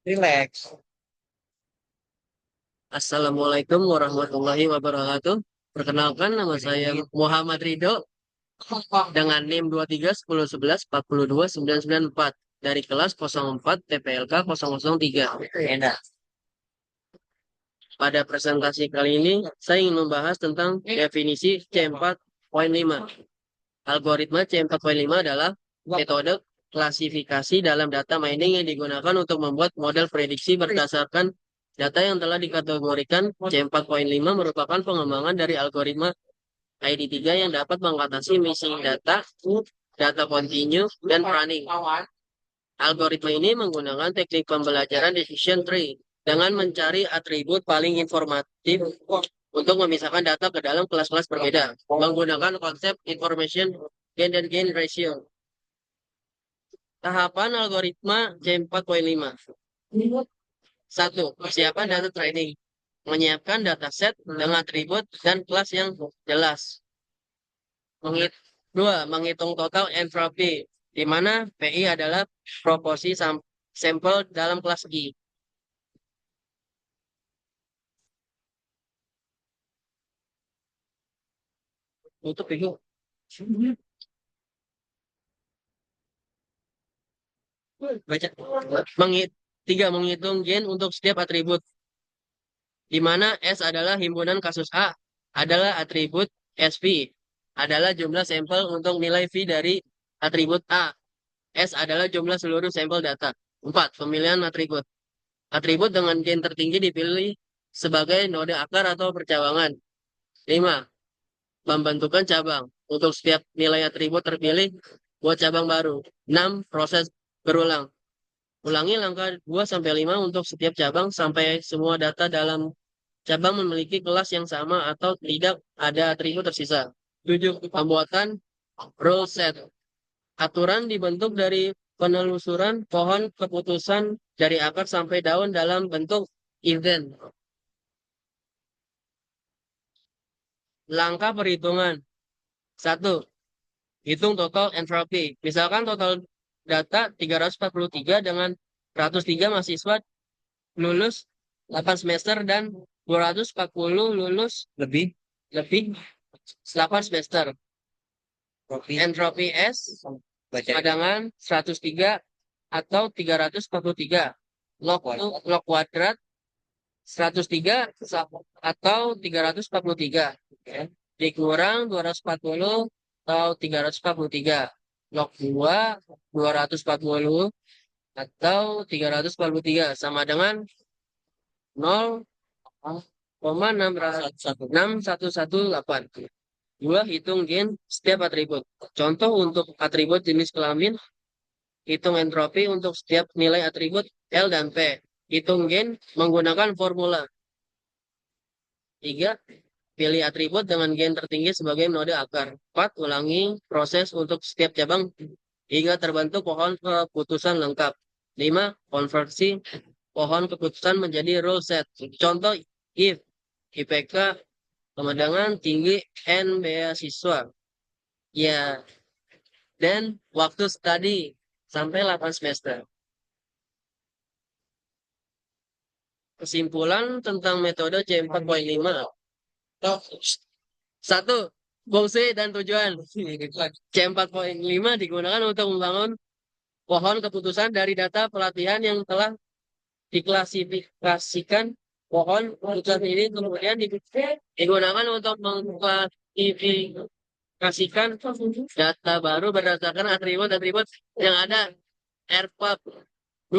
Relax. Assalamualaikum warahmatullahi wabarakatuh. Perkenalkan, nama saya Muhammad Ridho dengan NIM 23 10 11 42 994 dari kelas 04 TPLK 003. Enak. Pada presentasi kali ini, saya ingin membahas tentang definisi C4.5. Algoritma C4.5 adalah metode klasifikasi dalam data mining yang digunakan untuk membuat model prediksi berdasarkan data yang telah dikategorikan. C4.5 merupakan pengembangan dari algoritma ID3 yang dapat mengatasi missing data, data continue, dan running. Algoritma ini menggunakan teknik pembelajaran decision tree dengan mencari atribut paling informatif untuk memisahkan data ke dalam kelas-kelas berbeda menggunakan konsep information gain dan gain ratio. Tahapan algoritma C4.5. 1. Persiapan data training. Menyiapkan dataset dengan atribut dan kelas yang jelas. 2. Menghitung total entropy, di mana PI adalah proporsi sampel dalam kelas I. Tutup itu. Baca. 3. Menghitung gain untuk setiap atribut, di mana S adalah himpunan kasus A, adalah atribut SV, adalah jumlah sampel untuk nilai V dari atribut A. S adalah jumlah seluruh sampel data. 4. Pemilihan atribut. Atribut dengan gain tertinggi dipilih sebagai node akar atau percabangan. 5. Pembentukan cabang. Untuk setiap nilai atribut terpilih, buat cabang baru. 6. Proses berulang. Ulangi langkah 2-5 untuk setiap cabang sampai semua data dalam cabang memiliki kelas yang sama atau tidak ada atribut tersisa. 7. Pembuatan rule set. Aturan dibentuk dari penelusuran pohon keputusan dari akar sampai daun dalam bentuk event. Langkah perhitungan. 1. Hitung total entropy. Misalkan total data 343 dengan 103 mahasiswa lulus 8 semester dan 240 lulus Lebih. lebih 8 semester. Entropy S Baca. padangan 103 atau 343. Log kuadrat 103 atau 343. Dikurang 240 atau 343. Log 2 240 atau 343 sama dengan 0,6118. 2. Hitung gain setiap atribut. Contoh untuk atribut jenis kelamin, hitung entropi untuk setiap nilai atribut L dan P. Hitung gain menggunakan formula. 3. Pilih atribut dengan gain tertinggi sebagai node akar. 4. Ulangi proses untuk setiap cabang hingga terbentuk pohon keputusan lengkap. 5. Konversi pohon keputusan menjadi rule set. Contoh if IPK kemenangan tinggi N beasiswa. Ya, dan waktu study sampai 8 semester. Kesimpulan tentang metode C4.5. 1. Fungsi dan tujuan. C4.5 digunakan untuk membangun pohon keputusan dari data pelatihan yang telah diklasifikasikan. Pohon keputusan ini kemudian digunakan untuk mengklasifikasikan data baru berdasarkan atribut-atribut yang ada. RPAP. 2.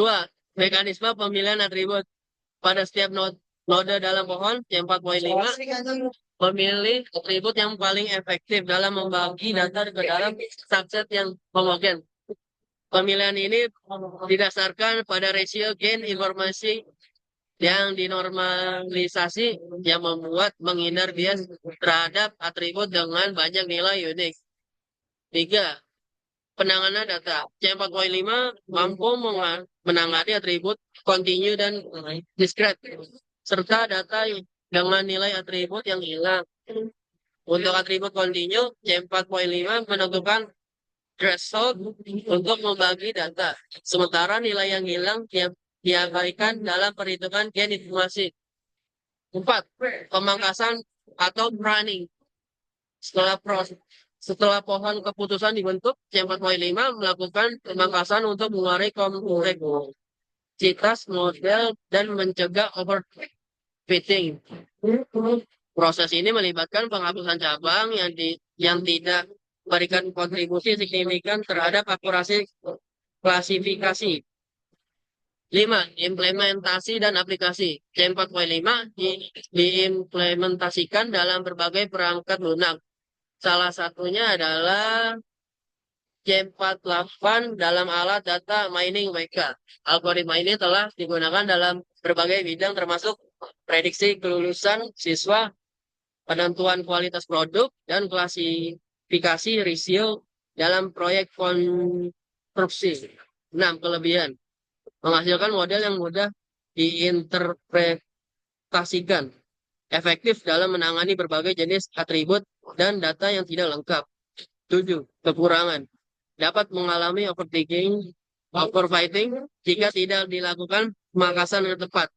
Mekanisme pemilihan atribut. Pada setiap node dalam pohon C4.5 memilih atribut yang paling efektif dalam membagi data ke dalam subset yang homogen. Pemilihan ini didasarkan pada rasio gain informasi yang dinormalisasi yang membuat menghindar bias terhadap atribut dengan banyak nilai unik. 3. Penanganan data. C4.5 mampu menangani atribut continue dan discrete serta data dengan nilai atribut yang hilang. Untuk atribut continue, C4.5 menentukan threshold untuk membagi data. Sementara nilai yang hilang diabaikan dalam perhitungan gen informasi. 4. Pemangkasan atau pruning. Setelah proses setelah pohon keputusan dibentuk, C4.5 melakukan pemangkasan untuk mengurangi kompleksitas model dan mencegah overfitting. Proses ini melibatkan penghapusan cabang yang tidak memberikan kontribusi signifikan terhadap akurasi klasifikasi. 5. Implementasi dan aplikasi. C4.5 diimplementasikan dalam berbagai perangkat lunak. Salah satunya adalah C48 dalam alat data mining WK. Algoritma ini telah digunakan dalam berbagai bidang termasuk prediksi kelulusan siswa, penentuan kualitas produk, dan klasifikasi risiko dalam proyek konstruksi. 6. Kelebihan. Menghasilkan model yang mudah diinterpretasikan, efektif dalam menangani berbagai jenis atribut dan data yang tidak lengkap. 7. Kekurangan. Dapat mengalami overfitting jika tidak dilakukan pemangkasan yang tepat.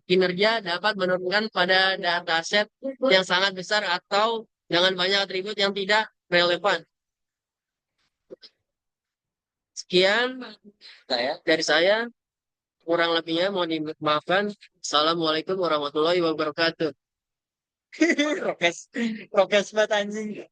Kinerja dapat menurunkan pada dataset yang sangat besar atau dengan banyak atribut yang tidak relevan. Sekian dari saya. Kurang lebihnya mohon dimaafkan. Assalamualaikum warahmatullahi wabarakatuh. Prokes, prokes banget anjing.